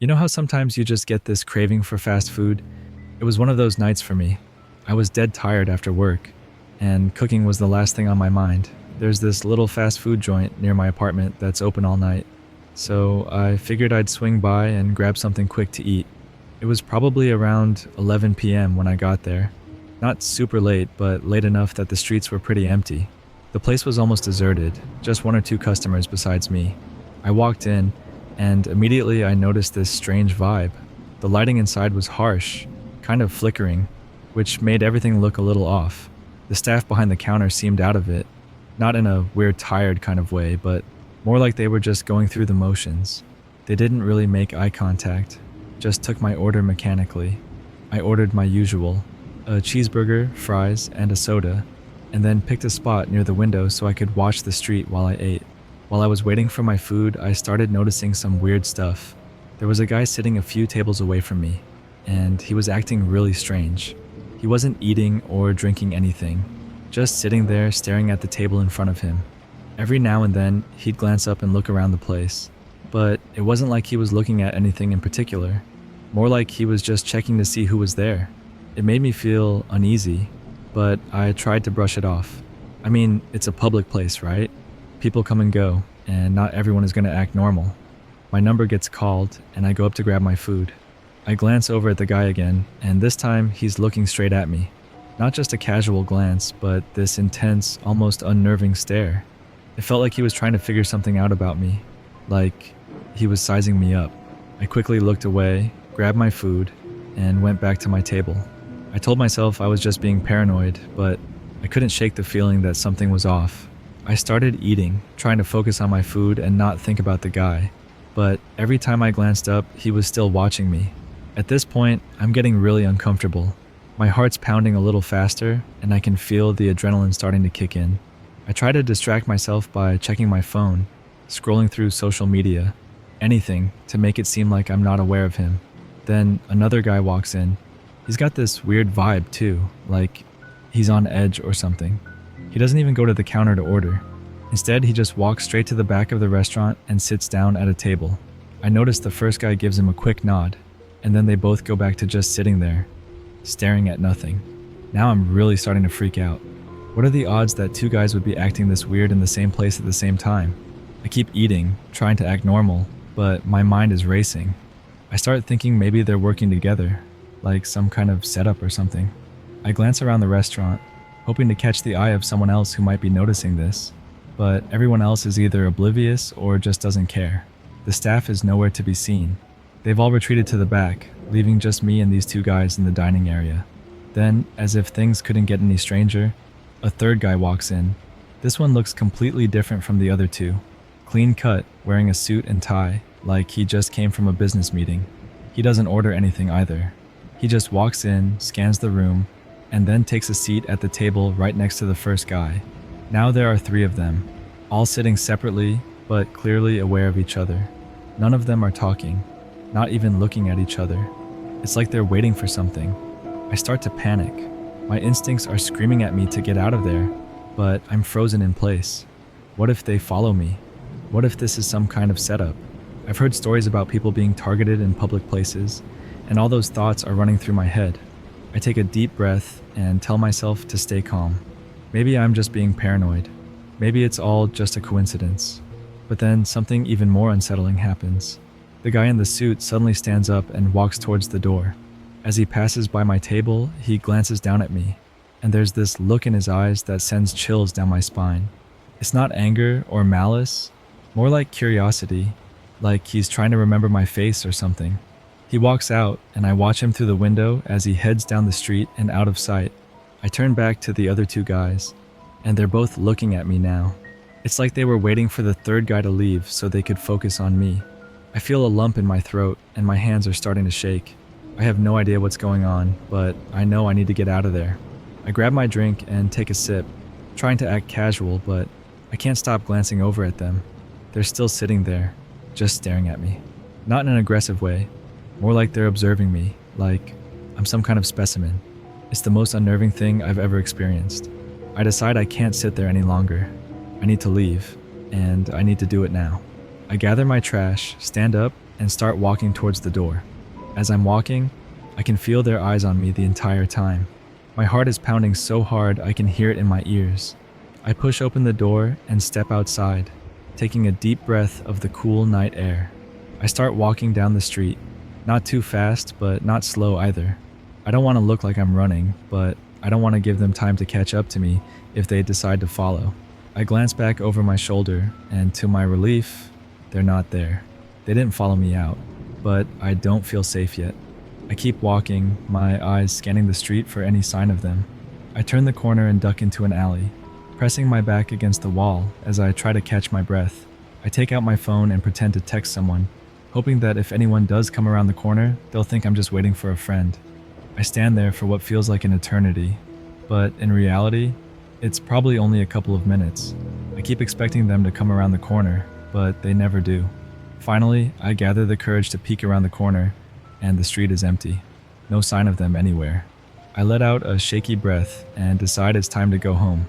You know how sometimes you just get this craving for fast food? It was one of those nights for me. I was dead tired after work, and cooking was the last thing on my mind. There's this little fast food joint near my apartment that's open all night, so I figured I'd swing by and grab something quick to eat. It was probably around 11 p.m. when I got there. Not super late, but late enough that the streets were pretty empty. The place was almost deserted, just one or two customers besides me. I walked in, and immediately I noticed this strange vibe. The lighting inside was harsh, kind of flickering, which made everything look a little off. The staff behind the counter seemed out of it, not in a weird tired kind of way, but more like they were just going through the motions. They didn't really make eye contact, just took my order mechanically. I ordered my usual, a cheeseburger, fries, and a soda, and then picked a spot near the window so I could watch the street while I ate. While I was waiting for my food, I started noticing some weird stuff. There was a guy sitting a few tables away from me, and he was acting really strange. He wasn't eating or drinking anything, just sitting there staring at the table in front of him. Every now and then, he'd glance up and look around the place, but it wasn't like he was looking at anything in particular, more like he was just checking to see who was there. It made me feel uneasy, but I tried to brush it off. I mean, it's a public place, right? People come and go, and not everyone is going to act normal. My number gets called, and I go up to grab my food. I glance over at the guy again, and this time he's looking straight at me. Not just a casual glance, but this intense, almost unnerving stare. It felt like he was trying to figure something out about me, like he was sizing me up. I quickly looked away, grabbed my food, and went back to my table. I told myself I was just being paranoid, but I couldn't shake the feeling that something was off. I started eating, trying to focus on my food and not think about the guy, but every time I glanced up, he was still watching me. At this point, I'm getting really uncomfortable. My heart's pounding a little faster, and I can feel the adrenaline starting to kick in. I try to distract myself by checking my phone, scrolling through social media, anything to make it seem like I'm not aware of him. Then another guy walks in. He's got this weird vibe too, like he's on edge or something. He doesn't even go to the counter to order. Instead, he just walks straight to the back of the restaurant and sits down at a table. I notice the first guy gives him a quick nod, and then they both go back to just sitting there, staring at nothing. Now I'm really starting to freak out. What are the odds that two guys would be acting this weird in the same place at the same time? I keep eating, trying to act normal, but my mind is racing. I start thinking maybe they're working together, like some kind of setup or something. I glance around the restaurant, hoping to catch the eye of someone else who might be noticing this, but everyone else is either oblivious or just doesn't care. The staff is nowhere to be seen. They've all retreated to the back, leaving just me and these two guys in the dining area. Then, as if things couldn't get any stranger, a third guy walks in. This one looks completely different from the other two. Clean cut, wearing a suit and tie, like he just came from a business meeting. He doesn't order anything either. He just walks in, scans the room, and then takes a seat at the table right next to the first guy. Now there are three of them, all sitting separately, but clearly aware of each other. None of them are talking, not even looking at each other. It's like they're waiting for something. I start to panic. My instincts are screaming at me to get out of there, but I'm frozen in place. What if they follow me? What if this is some kind of setup? I've heard stories about people being targeted in public places, and all those thoughts are running through my head. I take a deep breath and tell myself to stay calm. Maybe I'm just being paranoid. Maybe it's all just a coincidence. But then something even more unsettling happens. The guy in the suit suddenly stands up and walks towards the door. As he passes by my table, he glances down at me, and there's this look in his eyes that sends chills down my spine. It's not anger or malice, more like curiosity, like he's trying to remember my face or something. He walks out, and I watch him through the window as he heads down the street and out of sight. I turn back to the other two guys, and they're both looking at me now. It's like they were waiting for the third guy to leave so they could focus on me. I feel a lump in my throat, and my hands are starting to shake. I have no idea what's going on, but I know I need to get out of there. I grab my drink and take a sip, trying to act casual, but I can't stop glancing over at them. They're still sitting there, just staring at me. Not in an aggressive way, more like they're observing me, like I'm some kind of specimen. It's the most unnerving thing I've ever experienced. I decide I can't sit there any longer. I need to leave, and I need to do it now. I gather my trash, stand up, and start walking towards the door. As I'm walking, I can feel their eyes on me the entire time. My heart is pounding so hard I can hear it in my ears. I push open the door and step outside, taking a deep breath of the cool night air. I start walking down the street, not too fast, but not slow either. I don't want to look like I'm running, but I don't want to give them time to catch up to me if they decide to follow. I glance back over my shoulder, and to my relief, they're not there. They didn't follow me out, but I don't feel safe yet. I keep walking, my eyes scanning the street for any sign of them. I turn the corner and duck into an alley, pressing my back against the wall as I try to catch my breath. I take out my phone and pretend to text someone, hoping that if anyone does come around the corner, they'll think I'm just waiting for a friend. I stand there for what feels like an eternity, but in reality, it's probably only a couple of minutes. I keep expecting them to come around the corner, but they never do. Finally, I gather the courage to peek around the corner, and the street is empty. No sign of them anywhere. I let out a shaky breath and decide it's time to go home.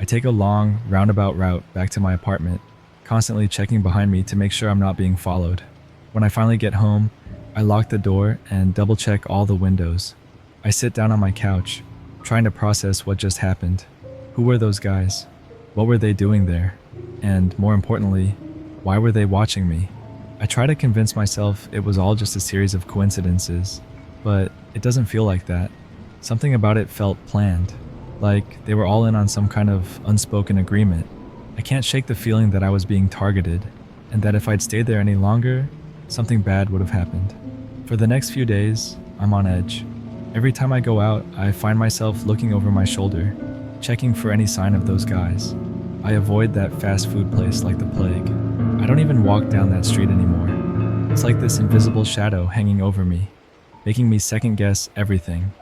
I take a long, roundabout route back to my apartment, constantly checking behind me to make sure I'm not being followed. When I finally get home, I lock the door and double-check all the windows. I sit down on my couch, trying to process what just happened. Who were those guys? What were they doing there? And more importantly, why were they watching me? I try to convince myself it was all just a series of coincidences, but it doesn't feel like that. Something about it felt planned, like they were all in on some kind of unspoken agreement. I can't shake the feeling that I was being targeted, and that if I'd stayed there any longer, something bad would have happened. For the next few days, I'm on edge. Every time I go out, I find myself looking over my shoulder, checking for any sign of those guys. I avoid that fast food place like the plague. I don't even walk down that street anymore. It's like this invisible shadow hanging over me, making me second guess everything.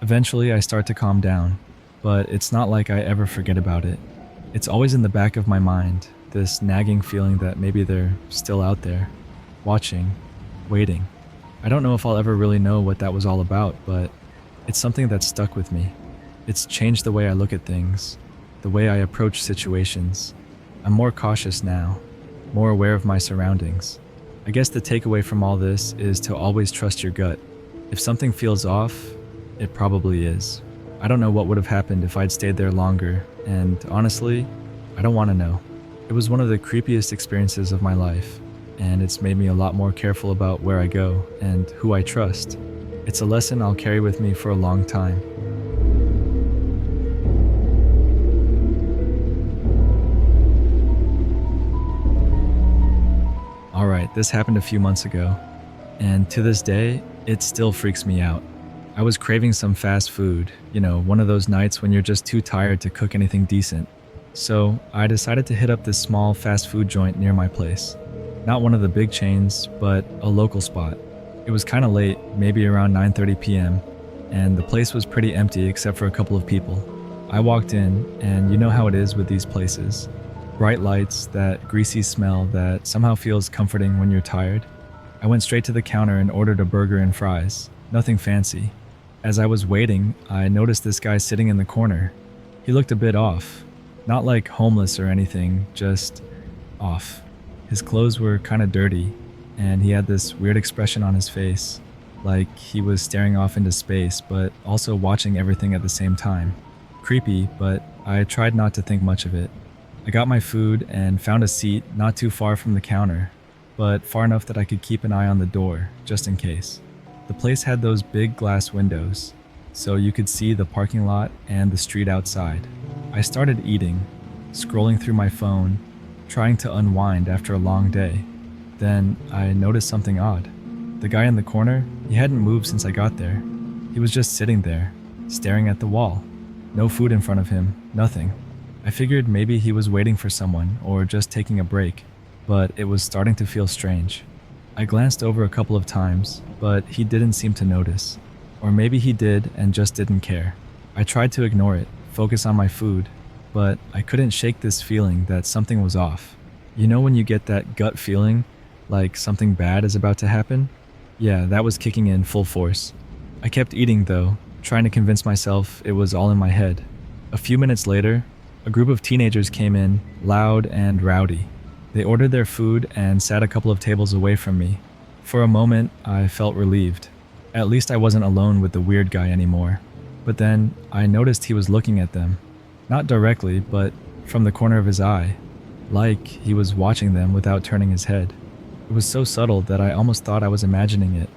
Eventually, I start to calm down, but it's not like I ever forget about it. It's always in the back of my mind, this nagging feeling that maybe they're still out there, watching, waiting. I don't know if I'll ever really know what that was all about, but it's something that's stuck with me. It's changed the way I look at things, the way I approach situations. I'm more cautious now, more aware of my surroundings. I guess the takeaway from all this is to always trust your gut. If something feels off, it probably is. I don't know what would have happened if I'd stayed there longer, and honestly, I don't want to know. It was one of the creepiest experiences of my life, and it's made me a lot more careful about where I go and who I trust. It's a lesson I'll carry with me for a long time. Alright, this happened a few months ago, and to this day, it still freaks me out. I was craving some fast food, one of those nights when you're just too tired to cook anything decent. So I decided to hit up this small fast food joint near my place. Not one of the big chains, but a local spot. It was kind of late, maybe around 9:30 p.m., and the place was pretty empty except for a couple of people. I walked in, and you know how it is with these places. Bright lights, that greasy smell that somehow feels comforting when you're tired. I went straight to the counter and ordered a burger and fries. Nothing fancy. As I was waiting, I noticed this guy sitting in the corner. He looked a bit off. Not like homeless or anything, just off. His clothes were kind of dirty, and he had this weird expression on his face, like he was staring off into space, but also watching everything at the same time. Creepy, but I tried not to think much of it. I got my food and found a seat not too far from the counter, but far enough that I could keep an eye on the door, just in case. The place had those big glass windows, so you could see the parking lot and the street outside. I started eating, scrolling through my phone, trying to unwind after a long day. Then I noticed something odd. The guy in the corner, he hadn't moved since I got there. He was just sitting there, staring at the wall. No food in front of him, nothing. I figured maybe he was waiting for someone or just taking a break, but it was starting to feel strange. I glanced over a couple of times, but he didn't seem to notice. Or maybe he did and just didn't care. I tried to ignore it, focus on my food, but I couldn't shake this feeling that something was off. You know when you get that gut feeling, like something bad is about to happen? Yeah, that was kicking in full force. I kept eating though, trying to convince myself it was all in my head. A few minutes later, a group of teenagers came in, loud and rowdy. They ordered their food and sat a couple of tables away from me. For a moment, I felt relieved. At least I wasn't alone with the weird guy anymore. But then I noticed he was looking at them. Not directly, but from the corner of his eye, like he was watching them without turning his head. It was so subtle that I almost thought I was imagining it.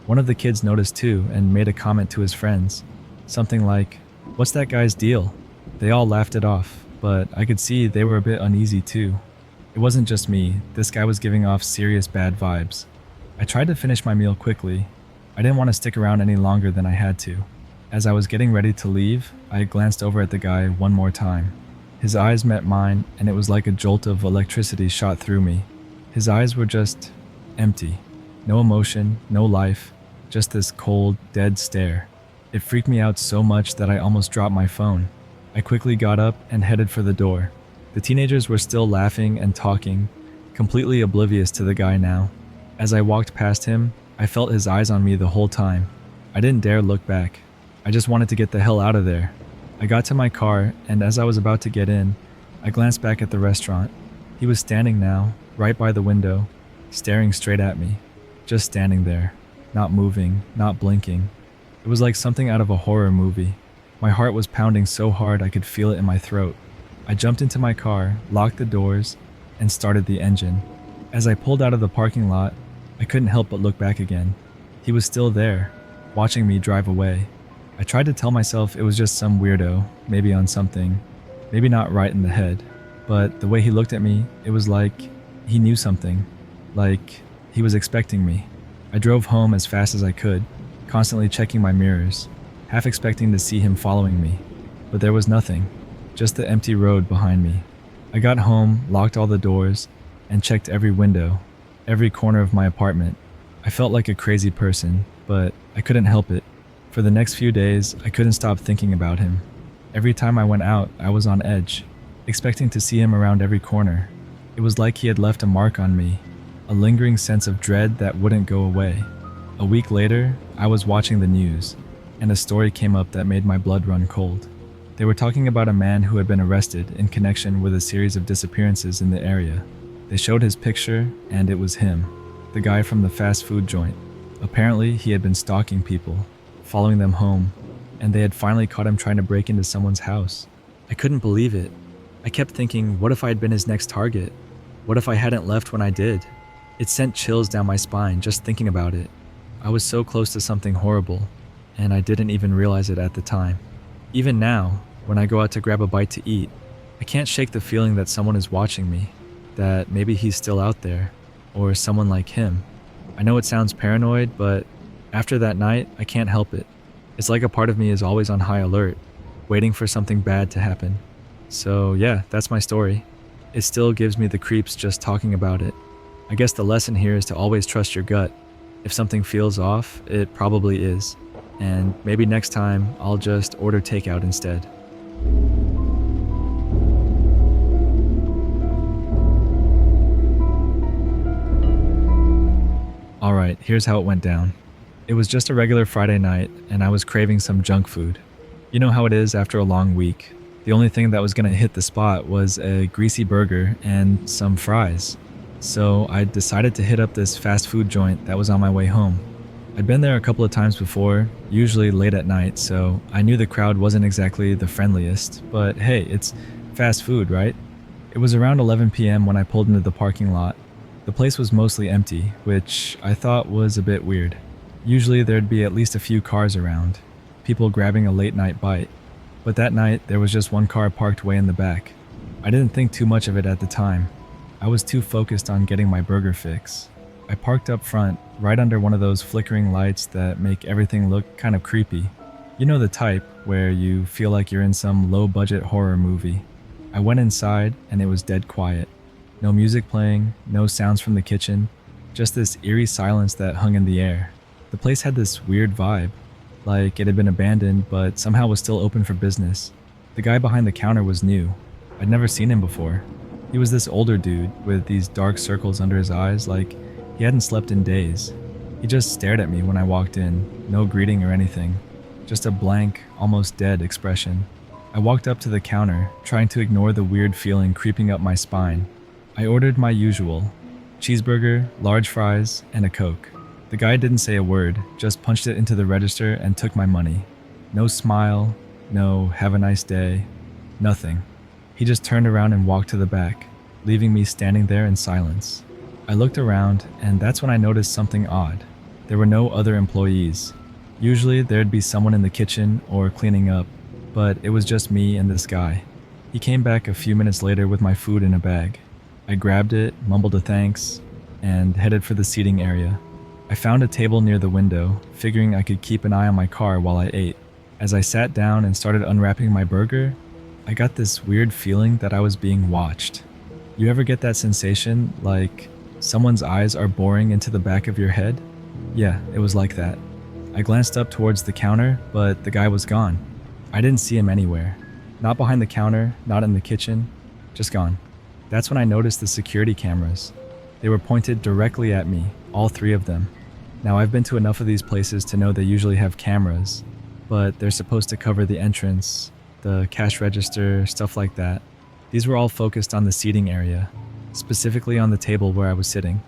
One of the kids noticed too and made a comment to his friends. Something like, "What's that guy's deal?" They all laughed it off, but I could see they were a bit uneasy too. It wasn't just me, this guy was giving off serious bad vibes. I tried to finish my meal quickly. I didn't want to stick around any longer than I had to. As I was getting ready to leave, I glanced over at the guy one more time. His eyes met mine, and it was like a jolt of electricity shot through me. His eyes were just empty. No emotion, no life, just this cold, dead stare. It freaked me out so much that I almost dropped my phone. I quickly got up and headed for the door. The teenagers were still laughing and talking, completely oblivious to the guy now. As I walked past him, I felt his eyes on me the whole time. I didn't dare look back. I just wanted to get the hell out of there. I got to my car, and as I was about to get in, I glanced back at the restaurant. He was standing now, right by the window, staring straight at me. Just standing there, not moving, not blinking. It was like something out of a horror movie. My heart was pounding so hard I could feel it in my throat. I jumped into my car, locked the doors, and started the engine. As I pulled out of the parking lot, I couldn't help but look back again. He was still there, watching me drive away. I tried to tell myself it was just some weirdo, maybe on something, maybe not right in the head, but the way he looked at me, it was like he knew something, like he was expecting me. I drove home as fast as I could, constantly checking my mirrors, half expecting to see him following me, but there was nothing, just the empty road behind me. I got home, locked all the doors, and checked every window, every corner of my apartment. I felt like a crazy person, but I couldn't help it. For the next few days, I couldn't stop thinking about him. Every time I went out, I was on edge, expecting to see him around every corner. It was like he had left a mark on me, a lingering sense of dread that wouldn't go away. A week later, I was watching the news, and a story came up that made my blood run cold. They were talking about a man who had been arrested in connection with a series of disappearances in the area. They showed his picture, and it was him, the guy from the fast food joint. Apparently, he had been stalking people, following them home, and they had finally caught him trying to break into someone's house. I couldn't believe it. I kept thinking, what if I had been his next target? What if I hadn't left when I did? It sent chills down my spine just thinking about it. I was so close to something horrible, and I didn't even realize it at the time. Even now, when I go out to grab a bite to eat, I can't shake the feeling that someone is watching me, that maybe he's still out there, or someone like him. I know it sounds paranoid, but after that night, I can't help it. It's like a part of me is always on high alert, waiting for something bad to happen. So yeah, that's my story. It still gives me the creeps just talking about it. I guess the lesson here is to always trust your gut. If something feels off, it probably is. And maybe next time, I'll just order takeout instead. Alright, here's how it went down. It was just a regular Friday night, and I was craving some junk food. You know how it is after a long week. The only thing that was going to hit the spot was a greasy burger and some fries. So I decided to hit up this fast food joint that was on my way home. I'd been there a couple of times before, usually late at night, so I knew the crowd wasn't exactly the friendliest, but hey, it's fast food, right? It was around 11 p.m. when I pulled into the parking lot. The place was mostly empty, which I thought was a bit weird. Usually there'd be at least a few cars around, people grabbing a late night bite. But that night, there was just one car parked way in the back. I didn't think too much of it at the time. I was too focused on getting my burger fix. I parked up front, right under one of those flickering lights that make everything look kind of creepy. You know the type, where you feel like you're in some low-budget horror movie. I went inside, and it was dead quiet. No music playing, no sounds from the kitchen, just this eerie silence that hung in the air. The place had this weird vibe, like it had been abandoned but somehow was still open for business. The guy behind the counter was new. I'd never seen him before. He was this older dude with these dark circles under his eyes, like he hadn't slept in days. He just stared at me when I walked in, no greeting or anything, just a blank, almost dead expression. I walked up to the counter, trying to ignore the weird feeling creeping up my spine. I ordered my usual, cheeseburger, large fries, and a Coke. The guy didn't say a word, just punched it into the register and took my money. No smile, no have a nice day, nothing. He just turned around and walked to the back, leaving me standing there in silence. I looked around, and that's when I noticed something odd. There were no other employees. Usually there'd be someone in the kitchen or cleaning up, but it was just me and this guy. He came back a few minutes later with my food in a bag. I grabbed it, mumbled a thanks, and headed for the seating area. I found a table near the window, figuring I could keep an eye on my car while I ate. As I sat down and started unwrapping my burger, I got this weird feeling that I was being watched. You ever get that sensation, like someone's eyes are boring into the back of your head? Yeah, it was like that. I glanced up towards the counter, but the guy was gone. I didn't see him anywhere. Not behind the counter, not in the kitchen, just gone. That's when I noticed the security cameras. They were pointed directly at me, all three of them. Now, I've been to enough of these places to know they usually have cameras, but they're supposed to cover the entrance, the cash register, stuff like that. These were all focused on the seating area, specifically on the table where I was sitting.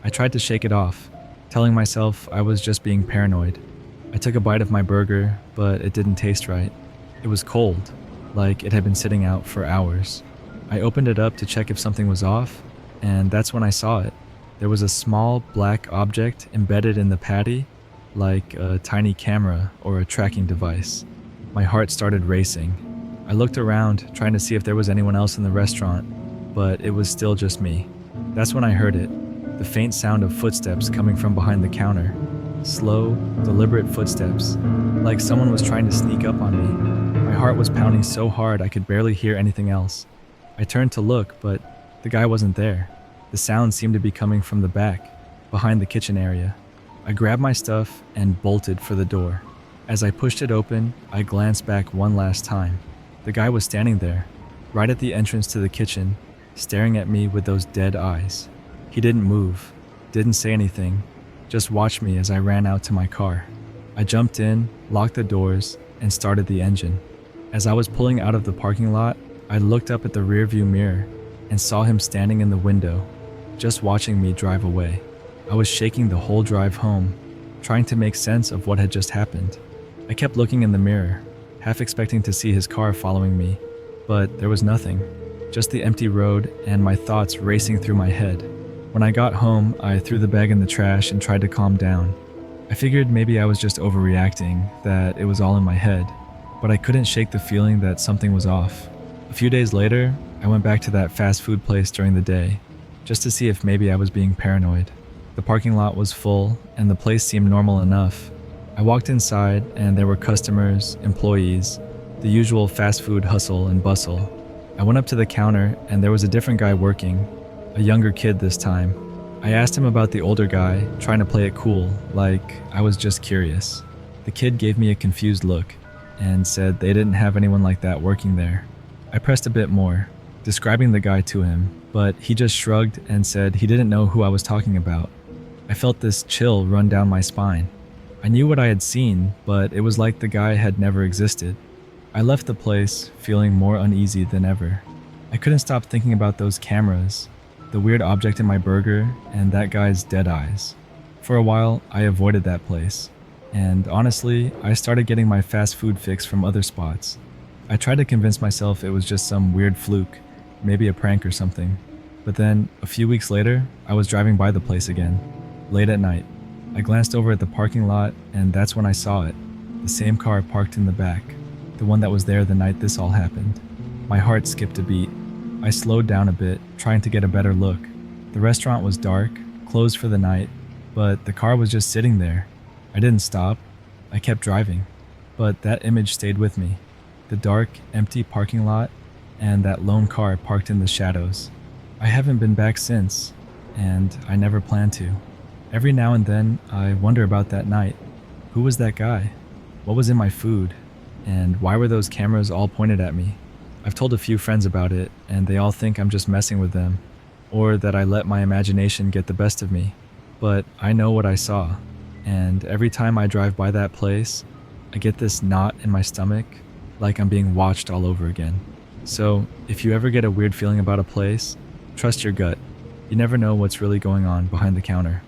I tried to shake it off, telling myself I was just being paranoid. I took a bite of my burger, but it didn't taste right. It was cold, like it had been sitting out for hours. I opened it up to check if something was off, and that's when I saw it. There was a small black object embedded in the patty, like a tiny camera or a tracking device. My heart started racing. I looked around, trying to see if there was anyone else in the restaurant, but it was still just me. That's when I heard it, the faint sound of footsteps coming from behind the counter. Slow, deliberate footsteps, like someone was trying to sneak up on me. My heart was pounding so hard I could barely hear anything else. I turned to look, but the guy wasn't there. The sound seemed to be coming from the back, behind the kitchen area. I grabbed my stuff and bolted for the door. As I pushed it open, I glanced back one last time. The guy was standing there, right at the entrance to the kitchen, staring at me with those dead eyes. He didn't move, didn't say anything, just watched me as I ran out to my car. I jumped in, locked the doors, and started the engine. As I was pulling out of the parking lot, I looked up at the rearview mirror and saw him standing in the window, just watching me drive away. I was shaking the whole drive home, trying to make sense of what had just happened. I kept looking in the mirror, half expecting to see his car following me, but there was nothing, just the empty road and my thoughts racing through my head. When I got home, I threw the bag in the trash and tried to calm down. I figured maybe I was just overreacting, that it was all in my head, but I couldn't shake the feeling that something was off. A few days later, I went back to that fast food place during the day, just to see if maybe I was being paranoid. The parking lot was full, and the place seemed normal enough. I walked inside, and there were customers, employees, the usual fast food hustle and bustle. I went up to the counter, and there was a different guy working, a younger kid this time. I asked him about the older guy, trying to play it cool, like I was just curious. The kid gave me a confused look, and said they didn't have anyone like that working there. I pressed a bit more, describing the guy to him, but he just shrugged and said he didn't know who I was talking about. I felt this chill run down my spine. I knew what I had seen, but it was like the guy had never existed. I left the place, feeling more uneasy than ever. I couldn't stop thinking about those cameras, the weird object in my burger, and that guy's dead eyes. For a while, I avoided that place, and honestly, I started getting my fast food fix from other spots. I tried to convince myself it was just some weird fluke, maybe a prank or something. But then, a few weeks later, I was driving by the place again, late at night. I glanced over at the parking lot, and that's when I saw it. The same car parked in the back, the one that was there the night this all happened. My heart skipped a beat. I slowed down a bit, trying to get a better look. The restaurant was dark, closed for the night, but the car was just sitting there. I didn't stop. I kept driving, but that image stayed with me. The dark, empty parking lot, and that lone car parked in the shadows. I haven't been back since, and I never plan to. Every now and then, I wonder about that night. Who was that guy? What was in my food? And why were those cameras all pointed at me? I've told a few friends about it, and they all think I'm just messing with them, or that I let my imagination get the best of me. But I know what I saw, and every time I drive by that place, I get this knot in my stomach, like I'm being watched all over again. So, if you ever get a weird feeling about a place, trust your gut. You never know what's really going on behind the counter.